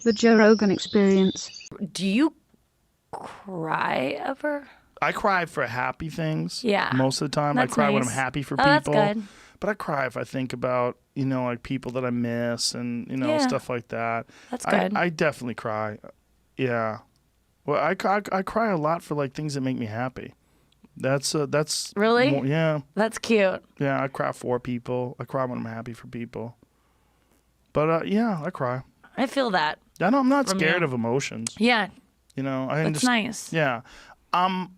The Joe Rogan Experience. Do you cry ever? I cry for happy things. Yeah. Most of the time. That's I cry when I'm nice. happy for Oh, people. that's good. But I cry if I think about, like people that I miss and, Yeah. stuff like that. That's good. I definitely cry. Yeah. Well, I cry a lot for like things that make me happy. That's Really? Yeah. That's cute. Yeah, I cry for people. I cry when I'm happy for people. But yeah, I cry. I feel that. I'm not From scared you. of emotions. Yeah. That's nice. Yeah. I'm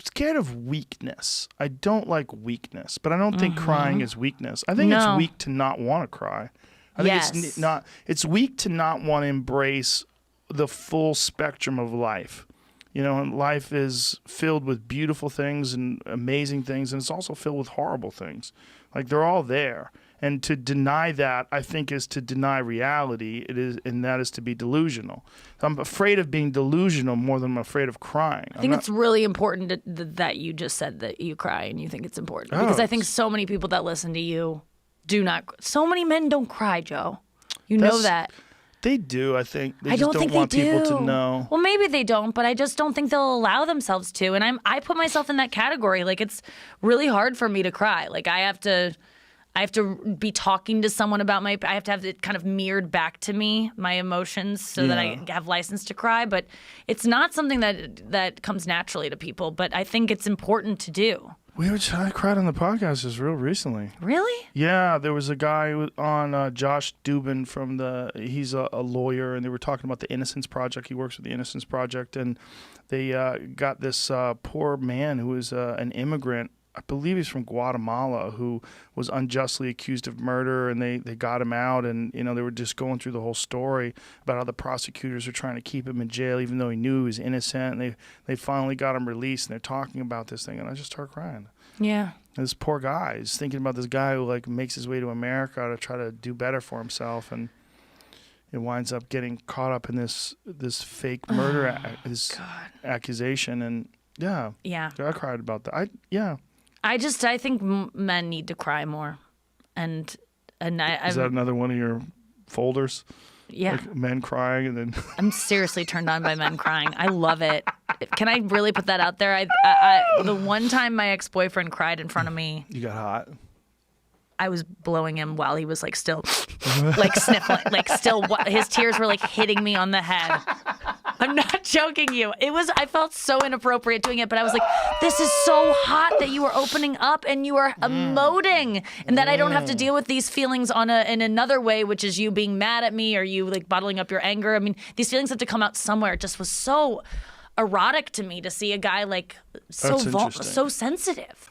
scared of weakness. I don't like weakness, but I don't think crying is weakness. I think it's weak to not want to cry. I think it's weak to not want to embrace the full spectrum of life. And life is filled with beautiful things and amazing things, and it's also filled with horrible things. Like, they're all there. And to deny that, I think, is to deny reality. And that is to be delusional. I'm afraid of being delusional more than I'm afraid of crying. I think it's really important that you just said that you cry and you think it's important. Because I think so many people that listen to you do not. So many men don't cry, Joe. You know that. They do, I think. They I just don't want people to know. Well, maybe they don't, but I just don't think they'll allow themselves to. And I put myself in that category. Like, it's really hard for me to cry. Like, I have to be talking to someone about I have to have it kind of mirrored back to me, my emotions, so that I have license to cry. But it's not something that comes naturally to people. But I think it's important to do. I cried on the podcast just real recently. Really? Yeah, there was a guy on Josh Dubin he's a lawyer, and they were talking about the Innocence Project. He works with the Innocence Project, and they got this poor man who was an immigrant. I believe he's from Guatemala, who was unjustly accused of murder, and they got him out, and they were just going through the whole story about how the prosecutors are trying to keep him in jail even though he knew he was innocent, and they finally got him released, and they're talking about this thing, and I just started crying. Yeah. And this poor guy is thinking about this guy who like makes his way to America to try to do better for himself, and it winds up getting caught up in this fake murder accusation, and yeah, I cried about that. I think men need to cry more, and is that another one of your folders? Yeah, like men crying, and then I'm seriously turned on by men crying. I love it. Can I really put that out there? The one time my ex-boyfriend cried in front of me, you got hot. I was blowing him while he was like still, like sniffling, like still. His tears were like hitting me on the head. I'm not joking you. I felt so inappropriate doing it, but I was like, this is so hot that you are opening up and you are emoting, and that I don't have to deal with these feelings in another way, which is you being mad at me or you like bottling up your anger. I mean, these feelings have to come out somewhere. It just was so erotic to me to see a guy like so sensitive.